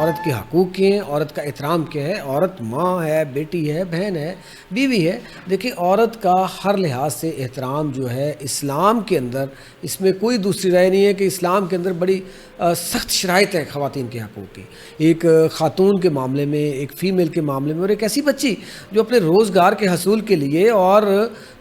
عورت کے حقوق کیا ہیں, عورت کا احترام کیا ہے. عورت ماں ہے, بیٹی ہے, بہن ہے, بیوی ہے. دیکھیں عورت کا ہر لحاظ سے احترام جو ہے اسلام کے اندر, اس میں کوئی دوسری رائے نہیں ہے کہ اسلام کے اندر بڑی سخت شرائط ہے خواتین کے حقوق کی. ایک خاتون کے معاملے میں, ایک فیمیل کے معاملے میں, اور ایک ایسی بچی جو اپنے روزگار کے حصول کے لیے اور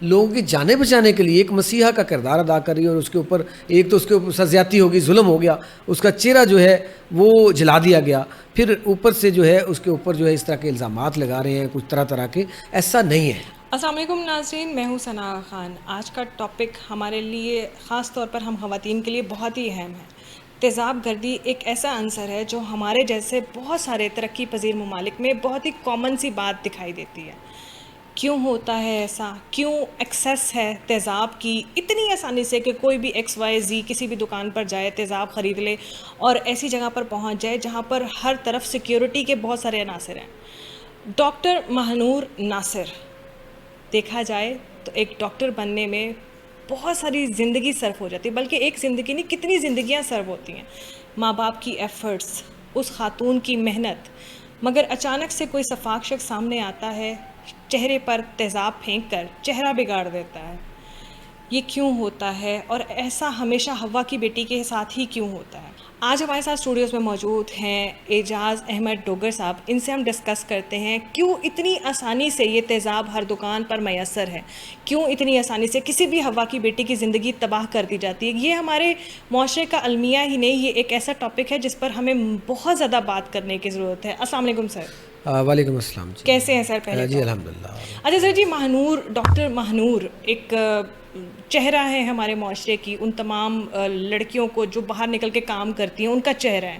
لوگوں کی جانیں بچانے کے لیے ایک مسیحا کا کردار ادا کر رہی ہے, اور اس کے اوپر ایک تو اس کے اوپر زیادتی ہوگی, ظلم ہو گیا, اس کا چہرہ جو ہے وہ جلا دیا گیا, پھر اوپر سے جو ہے اس کے اوپر جو ہے اس طرح کے الزامات لگا رہے ہیں کچھ طرح کے. ایسا نہیں ہے. السلام علیکم ناظرین, میں ہوں ثنا خان. آج کا ٹاپک ہمارے لیے خاص طور پر ہم خواتین کے لیے بہت ہی اہم ہے. تیزاب گردی ایک ایسا عنصر ہے جو ہمارے جیسے بہت سارے ترقی پذیر ممالک میں بہت ہی کامن سی بات دکھائی دیتی ہے. کیوں ہوتا ہے ایسا؟ کیوں ایکسیس ہے تیزاب کی اتنی آسانی سے کہ کوئی بھی ایکس وائی زی کسی بھی دکان پر جائے, تیزاب خرید لے اور ایسی جگہ پر پہنچ جائے جہاں پر ہر طرف سیکیورٹی کے بہت سارے عناصر ہیں. ڈاکٹر ماہنور ناصر, دیکھا جائے تو ایک ڈاکٹر بننے میں بہت ساری زندگی صرف ہو جاتی ہے, بلکہ ایک زندگی نہیں کتنی زندگیاں صرف ہوتی ہیں. ماں باپ کی ایفرٹس, اس خاتون کی محنت, مگر اچانک سے کوئی شفاق شخص سامنے آتا ہے, چہرے پر تیزاب پھینک کر چہرہ بگاڑ دیتا ہے. یہ کیوں ہوتا ہے اور ایسا ہمیشہ ہوا کی بیٹی کے ساتھ ہی کیوں ہوتا ہے؟ آج ہمارے ساتھ اسٹوڈیوز میں موجود ہیں اعجاز احمد ڈوگر صاحب. ان سے ہم ڈسکس کرتے ہیں کیوں اتنی آسانی سے یہ تیزاب ہر دکان پر میسر ہے, کیوں اتنی آسانی سے کسی بھی ہوا کی بیٹی کی زندگی تباہ کر دی جاتی ہے. یہ ہمارے معاشرے کا المیہ ہی نہیں, یہ ایک ایسا ٹاپک ہے جس پر ہمیں بہت زیادہ بات کرنے کی ضرورت ہے. السلام علیکم سر. وعلیکم السلام. کیسے ہیں سر؟ پہلے جی الحمدللہ. اچھا سر جی, ماہنور, ڈاکٹر ماہنور ایک چہرہ ہے ہمارے معاشرے کی, ان تمام لڑکیوں کو جو باہر نکل کے کام کرتی ہیں ان کا چہرہ ہے.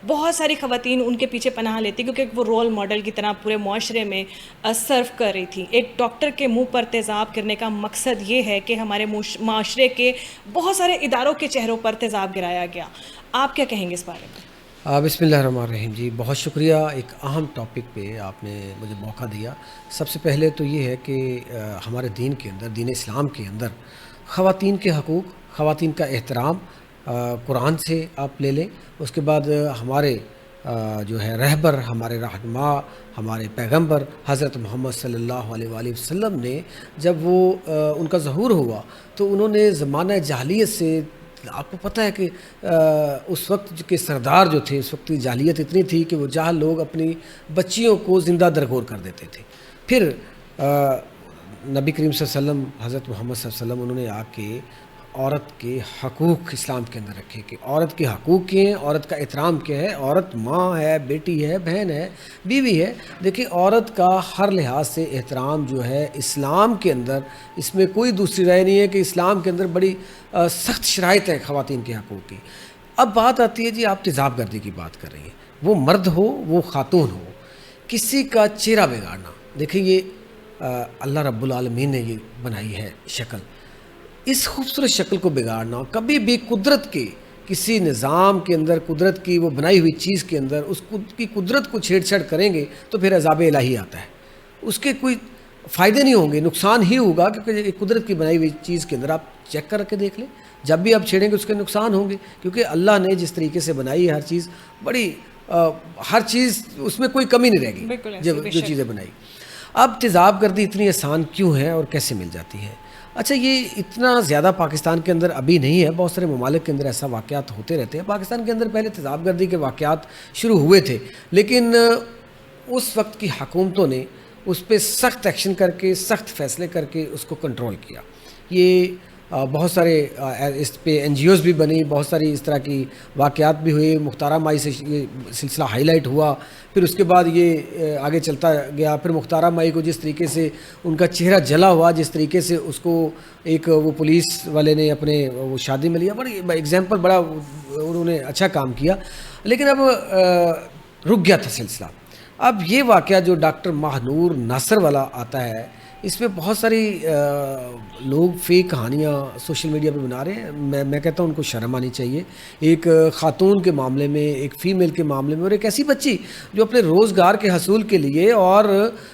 بہت ساری خواتین ان کے پیچھے پناہ لیتی کیونکہ وہ رول ماڈل کی طرح پورے معاشرے میں سرو کر رہی تھی. ایک ڈاکٹر کے منہ پر تیزاب کرنے کا مقصد یہ ہے کہ ہمارے معاشرے کے بہت سارے اداروں کے چہروں پر تیزاب گرایا گیا. آپ کیا کہیں گے اس بارے میں؟ بسم اللہ الرحمن الرحیم. جی بہت شکریہ, ایک اہم ٹاپک پہ آپ نے مجھے موقع دیا. سب سے پہلے تو یہ ہے کہ ہمارے دین کے اندر, دین اسلام کے اندر خواتین کے حقوق, خواتین کا احترام قرآن سے آپ لے لیں. اس کے بعد ہمارے جو ہے رہبر, ہمارے رہنما, ہمارے پیغمبر حضرت محمد صلی اللہ علیہ وآلہ وسلم نے جب وہ ان کا ظہور ہوا تو انہوں نے زمانہ جاہلیت سے, آپ کو پتہ ہے کہ اس وقت کے سردار جو تھے, اس وقت کی جاہلیت اتنی تھی کہ وہ جاہل لوگ اپنی بچیوں کو زندہ درگور کر دیتے تھے. پھر نبی کریم صلی اللہ علیہ وسلم, حضرت محمد صلی اللہ علیہ وسلم, انہوں نے آ کے عورت کے حقوق اسلام کے اندر رکھے کہ عورت کے حقوق کیا ہیں, عورت کا احترام کیا ہے. عورت ماں ہے, بیٹی ہے, بہن ہے, بیوی ہے. دیکھیں عورت کا ہر لحاظ سے احترام جو ہے اسلام کے اندر, اس میں کوئی دوسری رائے نہیں ہے کہ اسلام کے اندر بڑی سخت شرائط ہے خواتین کے حقوق کی. اب بات آتی ہے جی, آپ تیزاب گردی کی بات کر رہی ہیں, وہ مرد ہو وہ خاتون ہو, کسی کا چہرہ بگاڑنا. دیکھیں یہ اللہ رب العالمین نے یہ بنائی ہے شکل, اس خوبصورت شکل کو بگاڑنا, کبھی بھی قدرت کے کسی نظام کے اندر, قدرت کی وہ بنائی ہوئی چیز کے اندر اس کی قدرت کو چھیڑ چھاڑ کریں گے تو پھر عذاب الہی آتا ہے. اس کے کوئی فائدے نہیں ہوں گے, نقصان ہی ہوگا, کیونکہ قدرت کی بنائی ہوئی چیز کے اندر آپ چیک کر کے دیکھ لیں, جب بھی آپ چھیڑیں گے اس کے نقصان ہوں گے. کیونکہ اللہ نے جس طریقے سے بنائی ہے ہر چیز, بڑی ہر چیز اس میں کوئی کمی نہیں رہے گی جو چیزیں بنائی. اب تیزاب گردی اتنی آسان کیوں ہے اور کیسے مل جاتی ہے؟ اچھا, یہ اتنا زیادہ پاکستان کے اندر ابھی نہیں ہے, بہت سارے ممالک کے اندر ایسا واقعات ہوتے رہتے ہیں. پاکستان کے اندر پہلے تیزاب گردی کے واقعات شروع ہوئے تھے, لیکن اس وقت کی حکومتوں نے اس پہ سخت ایکشن کر کے, سخت فیصلے کر کے اس کو کنٹرول کیا. یہ بہت سارے اس پہ این جی اوز بھی بنی, بہت ساری اس طرح کی واقعات بھی ہوئے. مختارہ مائی سے یہ سلسلہ ہائی لائٹ ہوا, پھر اس کے بعد یہ آگے چلتا گیا. پھر مختارہ مائی کو جس طریقے سے ان کا چہرہ جلا ہوا, جس طریقے سے اس کو ایک وہ پولیس والے نے اپنے وہ شادی میں لیا, بڑی ایگزامپل, بڑا انہوں نے اچھا کام کیا. لیکن اب رک گیا تھا سلسلہ. اب یہ واقعہ جو ڈاکٹر ماہنور ناصر والا آتا ہے, اس میں بہت ساری لوگ فیک کہانیاں سوشل میڈیا پہ بنا رہے ہیں. میں کہتا ہوں ان کو شرم آنی چاہیے. ایک خاتون کے معاملے میں, ایک فیمیل کے معاملے میں, اور ایک ایسی بچی جو اپنے روزگار کے حصول کے لیے اور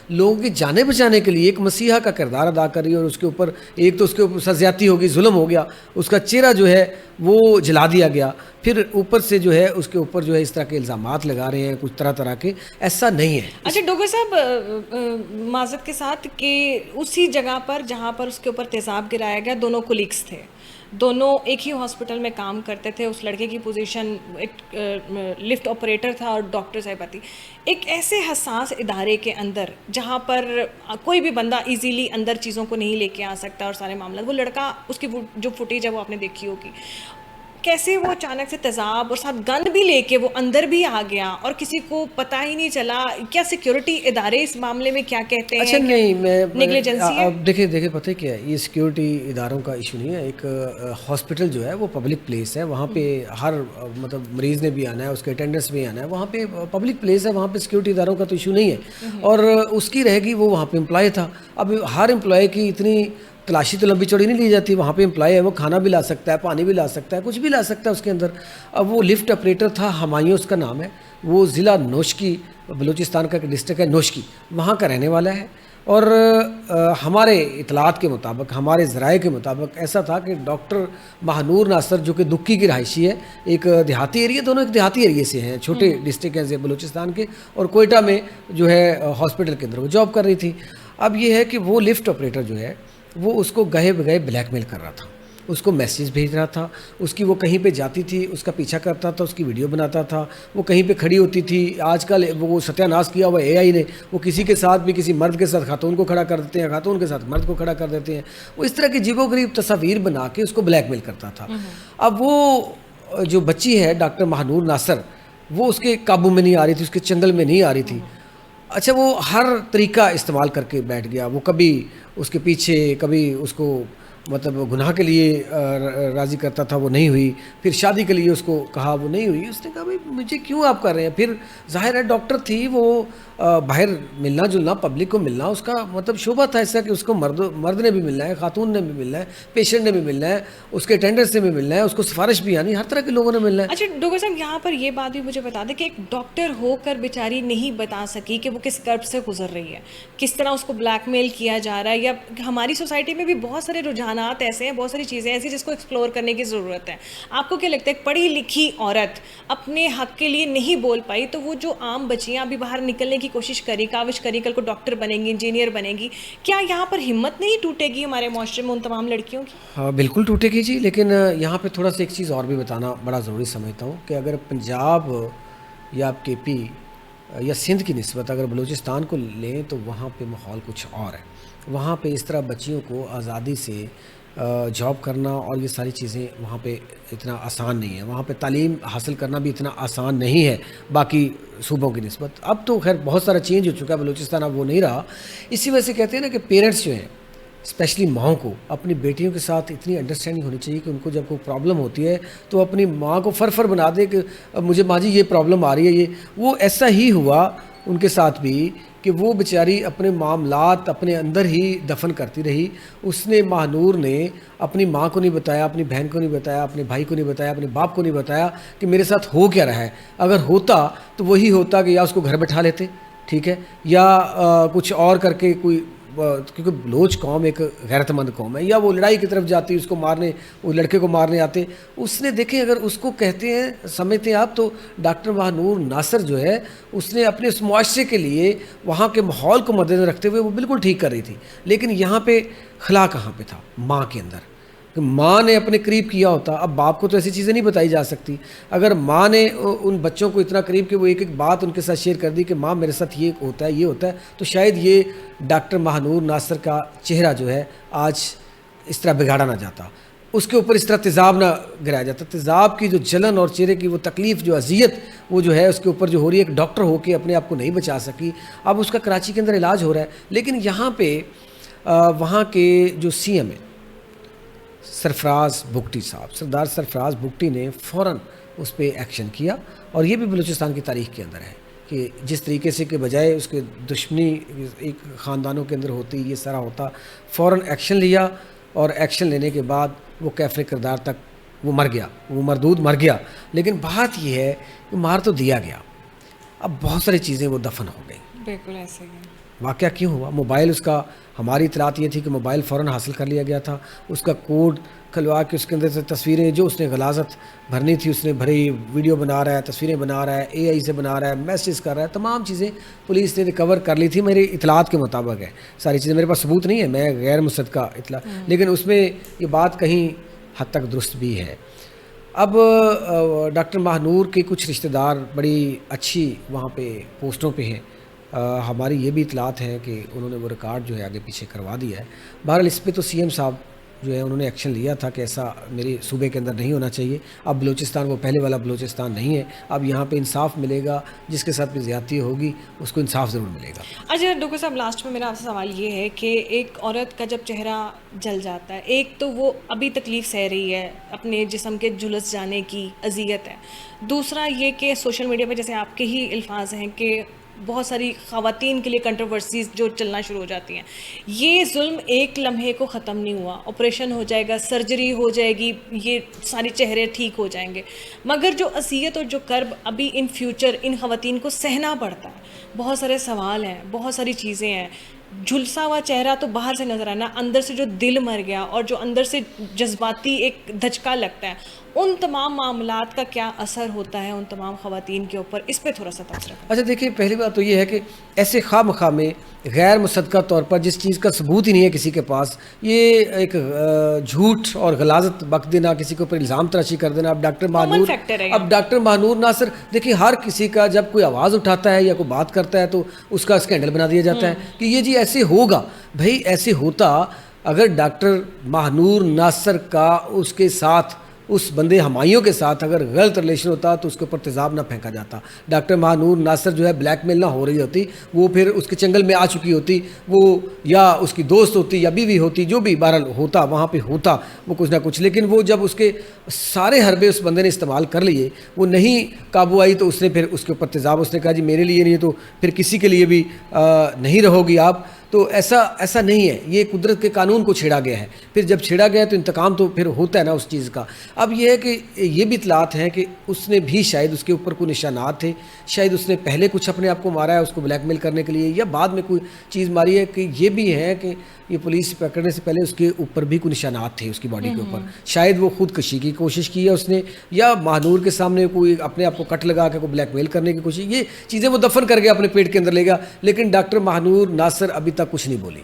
لوگوں کی جانیں بچانے کے لیے ایک مسیحا کا کردار ادا کر رہی ہے, اور اس کے اوپر ایک تو اس کے اوپر زیادتی ہوگی, ظلم ہو گیا, اس کا چہرہ جو ہے وہ جلا دیا گیا, پھر اوپر سے جو ہے اس کے اوپر جو ہے اس طرح کے الزامات لگا رہے ہیں کچھ طرح طرح کے. ایسا نہیں ہے. اچھا ڈاکٹر صاحب معذرت کے ساتھ کہ اسی جگہ پر جہاں پر اس کے اوپر تیزاب گرایا گیا دونوں کولیگس تھے, دونوں ایک ہی ہاسپٹل میں کام کرتے تھے. اس لڑکے کی پوزیشن ایک لفٹ آپریٹر تھا اور ڈاکٹر صاحبہ تھی. ایک ایسے حساس ادارے کے اندر جہاں پر کوئی بھی بندہ ایزیلی اندر چیزوں کو نہیں لے کے آ سکتا اور سارے معاملات, وہ لڑکا اس کی جو فوٹیج ہے وہ آپ نے دیکھی ہوگی, کیسے وہ اچانک سے تیزاب اور ساتھ گند بھی لے کے وہ اندر بھی آ گیا اور کسی کو پتہ ہی نہیں چلا. کیا سیکیورٹی ادارے اس معاملے میں کیا کہتے ہیں؟ اچھا نہیں, میں نیگلیجنسی ہے. اب دیکھیں پتہ کیا ہے, یہ سیکیورٹی اداروں کا ایشو نہیں ہے. ایک ہاسپٹل جو ہے وہ پبلک پلیس ہے, وہاں پہ ہر مطلب مریض نے بھی آنا ہے, اس کے اٹینڈنس بھی آنا ہے, وہاں پہ پبلک پلیس ہے, وہاں پہ سیکیورٹی اداروں کا تو ایشو نہیں ہے. اور اس کی رہے گی, وہ وہاں پہ امپلائی تھا. اب ہر امپلائی کی اتنی تلاشی تو لمبی چوڑی نہیں لی جاتی. وہاں پہ امپلائی ہے, وہ کھانا بھی لا سکتا ہے, پانی بھی لا سکتا ہے, کچھ بھی لا سکتا ہے اس کے اندر. اب وہ لفٹ آپریٹر تھا, ہمایوں اس کا نام ہے, وہ ضلع نوشکی بلوچستان کا ڈسٹرکٹ ہے نوشکی, وہاں کا رہنے والا ہے. اور ہمارے اطلاعات کے مطابق, ہمارے ذرائع کے مطابق ایسا تھا کہ ڈاکٹر مہنور ناصر جو کہ دکی کی رہائشی ہے, ایک دیہاتی ایریا, دونوں ایک دیہاتی ایریے سے ہیں, چھوٹے ڈسٹرکٹ ہیں بلوچستان کے, اور کوئٹہ میں جو ہے ہاسپٹل کے اندر وہ جاب کر رہی تھی. اب یہ ہے کہ وہ لفٹ آپریٹر جو ہے وہ اس کو گہے بگہے بلیک میل کر رہا تھا, اس کو میسیج بھیج رہا تھا, اس کی وہ کہیں پہ جاتی تھی اس کا پیچھا کرتا تھا, اس کی ویڈیو بناتا تھا, وہ کہیں پہ کھڑی ہوتی تھی. آج کل وہ ستیہ ناش کیا ہوا اے آئی نے, وہ کسی کے ساتھ بھی, کسی مرد کے ساتھ خاتون کو کھڑا کر دیتے ہیں, خاتون کے ساتھ مرد کو کھڑا کر دیتے ہیں. وہ اس طرح کی عجیب و غریب تصاویر بنا کے اس کو بلیک میل کرتا تھا. اب وہ جو بچی ہے ڈاکٹر مہنور ناصر, وہ اس کے قابو میں نہیں آ رہی تھی, اس کے چنگل میں نہیں آ رہی تھی. اچھا, وہ ہر طریقہ استعمال کر کے بیٹھ گیا. وہ کبھی اس کے پیچھے, کبھی اس کو مطلب گناہ کے لیے راضی کرتا تھا, وہ نہیں ہوئی. پھر شادی کے لیے اس کو کہا, وہ نہیں ہوئی. اس نے کہا بھائی مجھے کیوں آپ کر رہے ہیں. پھر ظاہر ہے ڈاکٹر تھی, وہ باہر ملنا جلنا, پبلک کو ملنا اس کا مطلب شعبہ تھا ایسا کہ اس کو مرد نے بھی ملنا ہے, خاتون نے بھی ملنا ہے, پیشنٹ نے بھی ملنا ہے, اس کے اٹینڈنس سے بھی ملنا ہے, اس کو سفارش بھی آنی, ہر طرح کے لوگوں نے ملنا ہے. اچھا ڈاکٹر صاحب, یہاں پر یہ بات بھی مجھے بتا دیں کہ ایک ڈاکٹر ہو کر بیچاری نہیں بتا سکی کہ وہ کس کرب سے گزر رہی ہے, کس طرح اس کو بلیک میل کیا جا رہا ہے. یا ہماری سوسائٹی میں بھی بہت سارے رجحانات ایسے ہیں, بہت ساری چیزیں ایسی جس کو ایکسپلور کرنے کی ضرورت ہے. آپ کو کیا لگتا ہے ایک پڑھی لکھی عورت اپنے حق کے لیے نہیں بول پائی, تو وہ جو عام بچیاں ابھی باہر نکلنے کی کوشش کری, کاوش کری, کل کو ڈاکٹر بنے گی, انجینئر بنے گی, کیا یہاں پر ہمت نہیں ٹوٹے گی ہمارے معاشرے میں ان تمام لڑکیوں کی؟ ہاں بالکل ٹوٹے گی جی. لیکن یہاں پہ تھوڑا سا ایک چیز اور بھی بتانا بڑا ضروری سمجھتا ہوں کہ اگر پنجاب یا آپ کے پی یا سندھ کی نسبت اگر بلوچستان کو لیں تو وہاں پہ ماحول کچھ اور ہے. وہاں پہ اس طرح بچیوں کو آزادی سے جاب کرنا اور یہ ساری چیزیں وہاں پہ اتنا آسان نہیں ہے. وہاں پہ تعلیم حاصل کرنا بھی اتنا آسان نہیں ہے باقی صوبوں کی نسبت. اب تو خیر بہت سارا چینج ہو چکا ہے, بلوچستان اب وہ نہیں رہا. اسی وجہ سے کہتے ہیں نا کہ پیرنٹس جو ہیں, اسپیشلی ماؤں کو اپنی بیٹیوں کے ساتھ اتنی انڈرسٹینڈنگ ہونی چاہیے کہ ان کو جب کوئی پرابلم ہوتی ہے تو اپنی ماں کو فر بنا دے کہ مجھے ماں جی یہ پرابلم آ رہی ہے. یہ وہ ایسا ہی ہوا ان کے ساتھ بھی کہ وہ بیچاری اپنے معاملات اپنے اندر ہی دفن کرتی رہی. اس نے مہنور نے اپنی ماں کو نہیں بتایا, اپنی بہن کو نہیں بتایا, اپنے بھائی کو نہیں بتایا, اپنے باپ کو نہیں بتایا کہ میرے ساتھ ہو کیا رہا ہے. اگر ہوتا تو وہی ہوتا کہ یا اس کو گھر بٹھا لیتے, ٹھیک ہے, یا کچھ اور کر کے کوئی, کیونکہ بلوچ قوم ایک غیرت مند قوم ہے, یا وہ لڑائی کی طرف جاتی, اس کو مارنے, وہ لڑکے کو مارنے آتے. اس نے دیکھیں اگر اس کو کہتے ہیں سمجھتے ہیں آپ, تو ڈاکٹر مہنور ناصر جو ہے اس نے اپنے اس معاشرے کے لیے وہاں کے ماحول کو مد نظر رکھتے ہوئے وہ بالکل ٹھیک کر رہی تھی. لیکن یہاں پہ خلا کہاں پہ تھا؟ ماں کے اندر. کہ ماں نے اپنے قریب کیا ہوتا. اب باپ کو تو ایسی چیزیں نہیں بتائی جا سکتی. اگر ماں نے ان بچوں کو اتنا قریب کہ وہ ایک ایک بات ان کے ساتھ شیئر کر دی کہ ماں میرے ساتھ یہ ہوتا ہے, یہ ہوتا ہے, تو شاید یہ ڈاکٹر مہنور ناصر کا چہرہ جو ہے آج اس طرح بگاڑا نہ جاتا, اس کے اوپر اس طرح تیزاب نہ گرایا جاتا. تیزاب کی جو جلن اور چہرے کی وہ تکلیف, جو اذیت وہ جو ہے اس کے اوپر جو ہو رہی ہے, ایک ڈاکٹر ہو کے اپنے آپ کو نہیں بچا سکی. اب اس کا کراچی کے اندر علاج ہو رہا ہے. لیکن یہاں پہ وہاں کے جو سی ایم ہیں سرفراز بگٹی صاحب, سردار سرفراز بگٹی نے فوراً اس پہ ایکشن کیا. اور یہ بھی بلوچستان کی تاریخ کے اندر ہے کہ جس طریقے سے کہ بجائے اس کے دشمنی ایک خاندانوں کے اندر ہوتی, یہ سارا ہوتا, فوراً ایکشن لیا. اور ایکشن لینے کے بعد وہ کیفر کردار تک وہ مر گیا, وہ مردود مر گیا. لیکن بات یہ ہے کہ مار تو دیا گیا, اب بہت ساری چیزیں وہ دفن ہو گئیں. بالکل ایسے ہی. واقعہ کیوں ہوا؟ موبائل اس کا، ہماری اطلاعات یہ تھی کہ موبائل فوراً حاصل کر لیا گیا تھا، اس کا کوڈ کھلوا کے اس کے اندر سے تصویریں جو اس نے غلاظت بھرنی تھی اس نے بھری، ویڈیو بنا رہا ہے، تصویریں بنا رہا ہے، اے آئی سے بنا رہا ہے، میسیج کر رہا ہے، تمام چیزیں پولیس نے ریکور کر لی تھی، میری اطلاعات کے مطابق ہے ساری چیزیں، میرے پاس ثبوت نہیں ہے، میں غیر مصدقہ اطلاع، لیکن اس میں یہ بات کہیں حد تک درست بھی ہے۔ اب ڈاکٹر ماہ نور کے کچھ رشتہ دار بڑی اچھی وہاں پہ پوسٹوں پہ ہیں، ہماری یہ بھی اطلاعات ہیں کہ انہوں نے وہ ریکارڈ جو ہے آگے پیچھے کروا دیا ہے۔ بہرحال اس پہ تو سی ایم صاحب جو ہے انہوں نے ایکشن لیا تھا کہ ایسا میرے صوبے کے اندر نہیں ہونا چاہیے، اب بلوچستان وہ پہلے والا بلوچستان نہیں ہے، اب یہاں پہ انصاف ملے گا، جس کے ساتھ بھی زیادتی ہوگی اس کو انصاف ضرور ملے گا۔ اچھا ڈاکٹر صاحب، لاسٹ میں میرا آپ سے سوال یہ ہے کہ ایک عورت کا جب چہرہ جل جاتا ہے، ایک تو وہ ابھی تکلیف سہ رہی ہے، اپنے جسم کے جھلس جانے کی اذیت ہے، دوسرا یہ کہ سوشل میڈیا پہ جیسے آپ کے ہی الفاظ ہیں کہ بہت ساری خواتین کے لیے کنٹروورسیز جو چلنا شروع ہو جاتی ہیں، یہ ظلم ایک لمحے کو ختم نہیں ہوا، آپریشن ہو جائے گا، سرجری ہو جائے گی، یہ سارے چہرے ٹھیک ہو جائیں گے، مگر جو اذیت اور جو کرب ابھی ان فیوچر ان خواتین کو سہنا پڑتا ہے، بہت سارے سوال ہیں، بہت ساری چیزیں ہیں، جھلسا ہوا چہرہ تو باہر سے نظر آنا، اندر سے جو دل مر گیا اور جو اندر سے جذباتی ایک دھچکا لگتا ہے، ان تمام معاملات کا کیا اثر ہوتا ہے ان تمام خواتین کے اوپر، اس پہ تھوڑا سا تبصرہ کریں۔ اچھا دیکھیے، پہلی بات تو یہ ہے کہ ایسے خواہ مخواہ میں غیر مصدقہ طور پر جس چیز کا ثبوت ہی نہیں ہے کسی کے پاس، یہ ایک جھوٹ اور غلاظت بک دینا، کسی کے اوپر الزام تراشی کر دینا۔ اب ڈاکٹر ماہ نور ناصر، دیکھیے ہر کسی کا جب کوئی آواز اٹھاتا ہے یا کوئی بات کرتا ہے تو اس کا اسکینڈل بنا دیا جاتا ہے کہ یہ جی ایسے ہوگا۔ بھائی ایسے ہوتا اگر ڈاکٹر ماہ نور ناصر کا اس کے ساتھ، اس بندے ہمایوں کے ساتھ اگر غلط ریلیشن ہوتا تو اس کے اوپر تیزاب نہ پھینکا جاتا، ڈاکٹر ماہ نور ناصر جو ہے بلیک میل نہ ہو رہی ہوتی، وہ پھر اس کے چنگل میں آ چکی ہوتی، وہ یا اس کی دوست ہوتی یا بیوی ہوتی، جو بھی بہرحال ہوتا وہاں پہ ہوتا وہ کچھ نہ کچھ، لیکن وہ جب اس کے سارے حربے اس بندے نے استعمال کر لیے، وہ نہیں قابو آئی تو اس نے پھر اس کے اوپر تیزاب، اس نے کہا جی میرے لیے نہیں تو پھر کسی کے لیے بھی نہیں رہو گی آپ۔ تو ایسا نہیں ہے، یہ قدرت کے قانون کو چھیڑا گیا ہے، پھر جب چھیڑا گیا تو انتقام تو پھر ہوتا ہے نا اس چیز کا۔ اب یہ ہے کہ یہ بھی اطلاعات ہیں کہ اس نے بھی شاید اس کے اوپر کوئی نشانات تھے، شاید اس نے پہلے کچھ اپنے آپ کو مارا ہے اس کو بلیک میل کرنے کے لیے، یا بعد میں کوئی چیز ماری ہے، کہ یہ بھی ہے کہ یہ پولیس پکڑنے سے پہلے اس کے اوپر بھی کوئی نشانات تھے اس کی باڈی کے اوپر، شاید وہ خودکشی کی کوشش کی ہے اس نے، یا ماہ نور کے سامنے کوئی اپنے آپ کو کٹ لگا کے کوئی بلیک میل کرنے کی کوشش، یہ چیزیں وہ دفن کر کے اپنے پیٹ کے اندر لے گا۔ لیکن ڈاکٹر ماہ نور ناصر ابھی تک کچھ نہیں بولی،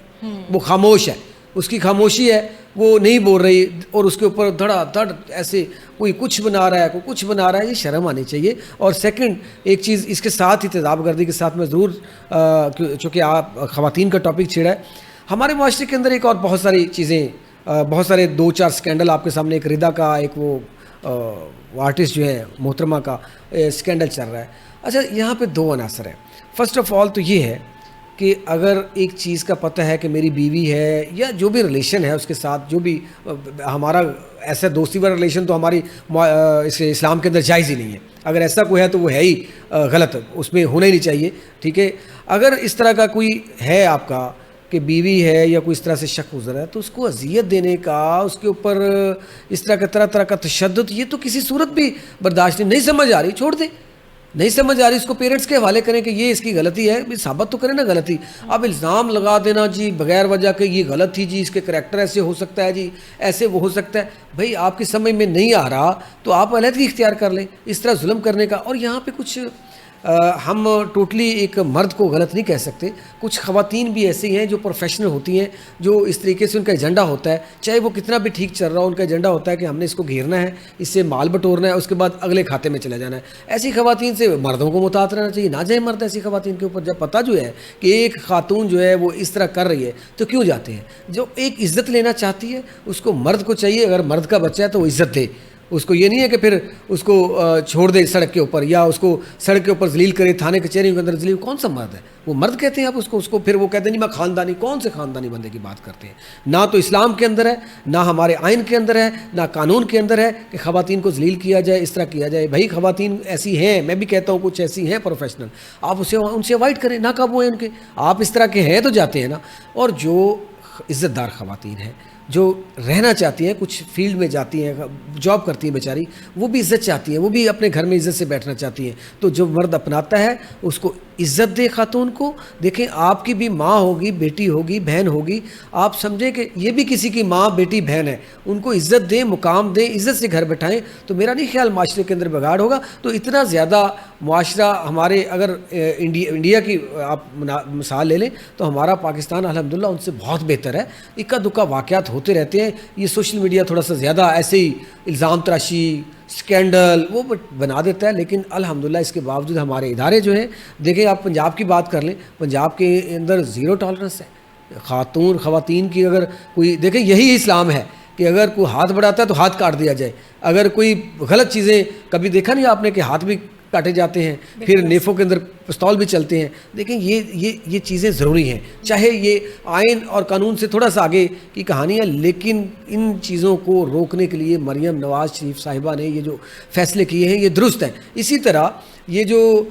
وہ خاموش ہے، اس کی خاموشی ہے، وہ نہیں بول رہی، اور اس کے اوپر دھڑا دھڑ ایسے کوئی کچھ بنا رہا ہے، کوئی کچھ بنا رہا ہے، یہ شرم آنی چاہیے۔ اور سیکنڈ ایک چیز اس کے ساتھ ہی تیزاب گردی کے ساتھ میں ضرور، چونکہ آپ خواتین کا ٹاپک چھیڑا ہے، ہمارے معاشرے کے اندر ایک اور بہت ساری چیزیں، بہت سارے 2-4 اسکینڈل آپ کے سامنے، ایک ردا کا، ایک وہ آرٹسٹ جو ہے محترمہ کا اسکینڈل چل رہا ہے۔ اچھا یہاں پہ 2 عناصر ہیں۔ فرسٹ آف آل تو یہ ہے کہ اگر ایک چیز کا پتہ ہے کہ میری بیوی ہے یا جو بھی ریلیشن ہے اس کے ساتھ، جو بھی ہمارا ایسا دوستی والا ریلیشن تو ہماری اسلام کے اندر جائز ہی نہیں ہے، اگر ایسا کوئی ہے تو وہ ہے ہی غلط، اس میں ہونا ہی نہیں چاہیے، ٹھیک ہے۔ اگر اس طرح کا کوئی ہے آپ کا کہ بیوی ہے یا کوئی اس طرح سے شک گزرا ہے، تو اس کو اذیت دینے کا، اس کے اوپر اس طرح کا طرح کا تشدد، یہ تو کسی صورت بھی برداشت نہیں سمجھ آ رہی، چھوڑ دیں، نہیں سمجھ آ رہی، اس کو پیرنٹس کے حوالے کریں کہ یہ اس کی غلطی ہے، ثابت تو کریں نا غلطی۔ اب الزام لگا دینا جی بغیر وجہ کہ یہ غلط تھی جی، اس کے کریکٹر ایسے ہو سکتا ہے جی، ایسے وہ ہو سکتا ہے، بھائی آپ کی سمجھ میں نہیں آ رہا تو آپ علیحدگی اختیار کر لیں، اس طرح ظلم کرنے کا۔ اور یہاں پہ کچھ ہم ٹوٹلی ایک مرد کو غلط نہیں کہہ سکتے، کچھ خواتین بھی ایسی ہیں جو پروفیشنل ہوتی ہیں، جو اس طریقے سے ان کا ایجنڈا ہوتا ہے، چاہے وہ کتنا بھی ٹھیک چل رہا ہو، ان کا ایجنڈا ہوتا ہے کہ ہم نے اس کو گھیرنا ہے، اس سے مال بٹورنا ہے، اس کے بعد اگلے کھاتے میں چلا جانا ہے۔ ایسی خواتین سے مردوں کو محتاط رہنا چاہیے، نہ جائیں مرد ایسی خواتین کے اوپر، جب پتہ جو ہے کہ ایک خاتون جو ہے وہ اس طرح کر رہی ہے تو کیوں جاتے ہیں۔ جو ایک عزت لینا چاہتی ہے اس کو مرد کو چاہیے، اگر مرد کا بچہ ہے تو وہ عزت دے، اس کو یہ نہیں ہے کہ پھر اس کو چھوڑ دے سڑک کے اوپر، یا اس کو سڑک کے اوپر ذلیل کرے، تھانے کچہریوں کے اندر ذلیل۔ کون سا مرد ہے وہ؟ مرد کہتے ہیں آپ اس کو پھر وہ کہتے ہیں نہیں میں خاندانی، کون سے خاندانی بندے کی بات کرتے ہیں؟ نہ تو اسلام کے اندر ہے، نہ ہمارے آئین کے اندر ہے، نہ قانون کے اندر ہے کہ خواتین کو ذلیل کیا جائے، اس طرح کیا جائے۔ بھائی خواتین ایسی ہیں، میں بھی کہتا ہوں کچھ ایسی ہیں پروفیشنل، آپ ان سے اوائڈ کریں، نہ قابو ہیں ان کے، آپ اس طرح کے ہیں تو جاتے ہیں نا۔ اور جو عزت دار خواتین ہیں، جو رہنا چاہتی ہیں، کچھ فیلڈ میں جاتی ہیں، جاب کرتی ہیں بیچاری، وہ بھی عزت چاہتی ہیں، وہ بھی اپنے گھر میں عزت سے بیٹھنا چاہتی ہیں، تو جو مرد اپناتا ہے اس کو عزت دے خاتون کو. دیکھیں آپ کی بھی ماں ہوگی, بیٹی ہوگی, بہن ہوگی, آپ سمجھیں کہ یہ بھی کسی کی ماں, بیٹی, بہن ہے, ان کو عزت دیں, مقام دیں, عزت سے گھر بٹھائیں. تو میرا نہیں خیال معاشرے کے اندر بگاڑ ہوگا. تو اتنا زیادہ معاشرہ ہمارے, اگر انڈیا کی آپ مثال لے لیں تو ہمارا پاکستان الحمدللہ ان سے بہت بہتر ہے. اکا دکا واقعات ہوتے رہتے ہیں. یہ سوشل میڈیا تھوڑا سا زیادہ ایسے ہی الزام تراشی, اسکینڈل وہ بنا دیتا ہے, لیکن الحمدللہ اس کے باوجود ہمارے ادارے جو ہیں, دیکھیں آپ پنجاب کی بات کر لیں, پنجاب کے اندر زیرو ٹالرنس ہے. خواتین کی اگر کوئی, دیکھیں یہی اسلام ہے کہ اگر کوئی ہاتھ بڑھاتا ہے تو ہاتھ کاٹ دیا جائے. اگر کوئی غلط چیزیں, کبھی دیکھا نہیں آپ نے کہ ہاتھ بھی کاٹے جاتے ہیں, پھر نیفوں کے اندر پستول بھی چلتے ہیں. دیکھیں یہ چیزیں ضروری ہیں, چاہے یہ آئین اور قانون سے تھوڑا سا آگے کی کہانی ہے, لیکن ان چیزوں کو روکنے کے لیے مریم نواز شریف صاحبہ نے یہ جو فیصلے کیے ہیں یہ درست ہیں. اسی طرح یہ جو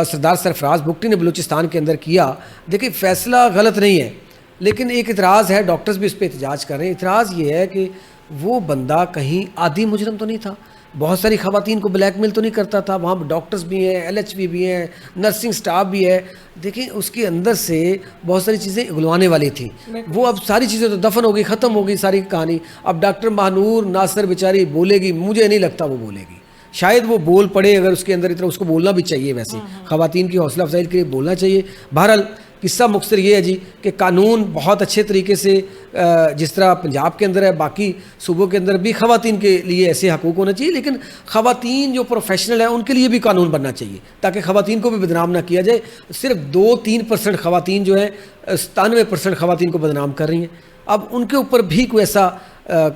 سردار سرفراز بگٹی نے بلوچستان کے اندر کیا, دیکھیں فیصلہ غلط نہیں ہے, لیکن ایک اعتراض ہے, ڈاکٹرز بھی اس پہ احتجاج کر رہے ہیں. اعتراض یہ ہے کہ وہ بندہ کہیں عادی مجرم تو نہیں تھا, بہت ساری خواتین کو بلیک میل تو نہیں کرتا تھا, وہاں ڈاکٹرز بھی ہیں, ایل ایچ بھی ہیں, نرسنگ سٹاف بھی ہے. دیکھیں اس کے اندر سے بہت ساری چیزیں اگلوانے والی تھیں, وہ اب ساری چیزیں تو دفن ہو گئی, ختم ہو گئی ساری کہانی. اب ڈاکٹر ماہنور ناصر بیچاری بولے گی, مجھے نہیں لگتا وہ بولے گی, شاید وہ بول پڑے, اگر اس کے اندر اتنا, اس کو بولنا بھی چاہیے, ویسے خواتین کی حوصلہ افزائی کے لیے بولنا چاہیے. بہرحال قصہ مختصر یہ ہے جی کہ قانون بہت اچھے طریقے سے جس طرح پنجاب کے اندر ہے, باقی صوبوں کے اندر بھی خواتین کے لیے ایسے حقوق ہونا چاہیے, لیکن خواتین جو پروفیشنل ہیں ان کے لیے بھی قانون بننا چاہیے تاکہ خواتین کو بھی بدنام نہ کیا جائے. صرف 2-3% خواتین جو ہیں 97% خواتین کو بدنام کر رہی ہیں. اب ان کے اوپر بھی کوئی ایسا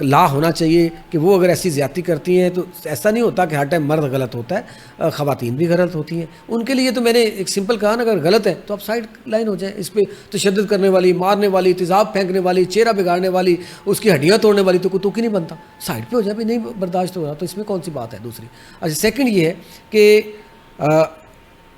لا ہونا چاہیے کہ وہ اگر ایسی زیادتی کرتی ہیں تو ایسا نہیں ہوتا کہ ہر ٹائم مرد غلط ہوتا ہے, خواتین بھی غلط ہوتی ہیں. ان کے لیے تو میں نے ایک سمپل کہا نا, اگر غلط ہے تو آپ سائڈ لائن ہو جائیں. اس پہ تشدد کرنے والی, مارنے والی, تیزاب پھینکنے والی, چہرہ بگاڑنے والی, اس کی ہڈیاں توڑنے والی تو کوئی توقع نہیں بنتا, سائڈ پہ ہو جائے, بھی نہیں برداشت ہو رہا تو اس میں کون سی بات ہے دوسری. اچھا سیکنڈ یہ ہے کہ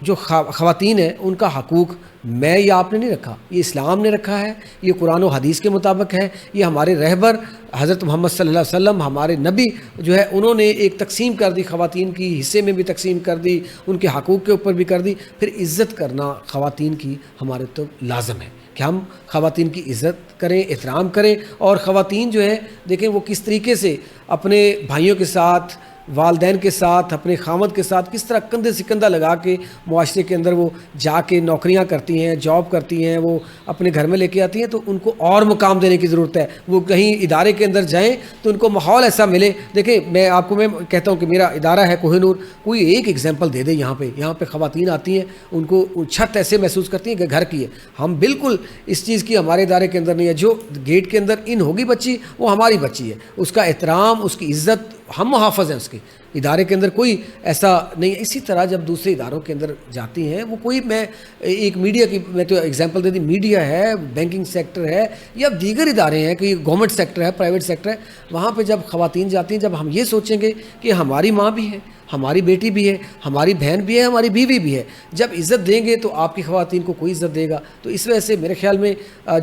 جو خواتین ہیں ان کا حقوق میں یا آپ نے نہیں رکھا, یہ اسلام نے رکھا ہے, یہ قرآن و حدیث کے مطابق ہے. یہ ہمارے رہبر حضرت محمد صلی اللہ علیہ وسلم, ہمارے نبی جو ہے, انہوں نے ایک تقسیم کر دی, خواتین کی حصے میں بھی تقسیم کر دی, ان کے حقوق کے اوپر بھی کر دی. پھر عزت کرنا خواتین کی ہمارے تو لازم ہے کہ ہم خواتین کی عزت کریں, احترام کریں. اور خواتین جو ہے دیکھیں وہ کس طریقے سے اپنے بھائیوں کے ساتھ, والدین کے ساتھ, اپنے خامد کے ساتھ کس طرح کندھے سے کندھا لگا کے معاشرے کے اندر وہ جا کے نوکریاں کرتی ہیں, جاب کرتی ہیں, وہ اپنے گھر میں لے کے آتی ہیں. تو ان کو اور مقام دینے کی ضرورت ہے. وہ کہیں ادارے کے اندر جائیں تو ان کو ماحول ایسا ملے. دیکھیں میں آپ کو میں کہتا ہوں کہ میرا ادارہ ہے کوہ نور, کوئی ایک ایگزامپل دے دے یہاں پہ خواتین آتی ہیں, ان کو چھت ایسے محسوس کرتی ہیں کہ گھر کی ہے. ہم بالکل اس چیز کی ہمارے ادارے کے اندر نہیں ہے. جو گیٹ کے اندر ان ہوگی بچی وہ ہماری بچی ہے, اس کا احترام, اس کی عزت ہم محافظ ہیں اس کے. ادارے کے اندر کوئی ایسا نہیں ہے. اسی طرح جب دوسرے اداروں کے اندر جاتی ہیں, وہ کوئی, میں ایک میڈیا کی میں تو ایگزامپل دے دی, میڈیا ہے, بینکنگ سیکٹر ہے, یا دیگر ادارے ہیں کہ گورنمنٹ سیکٹر ہے, پرائیویٹ سیکٹر ہے, وہاں پہ جب خواتین جاتی ہیں, جب ہم یہ سوچیں گے کہ ہماری ماں بھی ہے, ہماری بیٹی بھی ہے, ہماری بہن بھی ہے, ہماری بیوی بھی ہے, جب عزت دیں گے تو آپ کی خواتین کو کوئی عزت دے گا. تو اس وجہ سے میرے خیال میں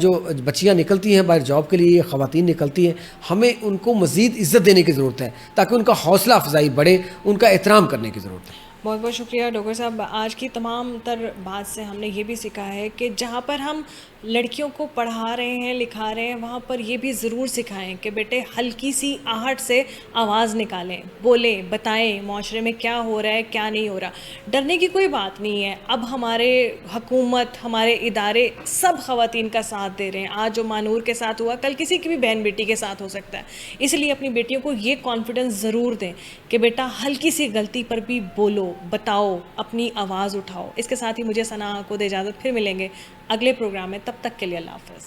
جو بچیاں نکلتی ہیں باہر جاب کے لیے, خواتین نکلتی ہیں, ہمیں ان کو مزید عزت دینے کی ضرورت ہے تاکہ ان کا حوصلہ افزائی بڑھے, ان کا احترام کرنے کی ضرورت ہے. بہت بہت شکریہ ڈاکٹر صاحب. آج کی تمام تر بات سے ہم نے یہ بھی سیکھا ہے کہ جہاں پر ہم لڑکیوں کو پڑھا رہے ہیں, لکھا رہے ہیں, وہاں پر یہ بھی ضرور سکھائیں کہ بیٹے ہلکی سی آہٹ سے آواز نکالیں, بولیں, بتائیں معاشرے میں کیا ہو رہا ہے, کیا نہیں ہو رہا. ڈرنے کی کوئی بات نہیں ہے. اب ہمارے حکومت, ہمارے ادارے سب خواتین کا ساتھ دے رہے ہیں. آج جو مانور کے ساتھ ہوا, کل کسی کی بھی بہن بیٹی کے ساتھ ہو سکتا ہے. اس لیے اپنی بیٹیوں کو یہ کانفیڈنس ضرور دیں کہ بیٹا ہلکی سی غلطی پر بھی بولو, بتاؤ, اپنی آواز اٹھاؤ. اس کے ساتھ ہی مجھے ثنا کو دے اجازت, پھر ملیں گے اگلے پروگرام میں. تب تک کے لیے اللہ حافظ.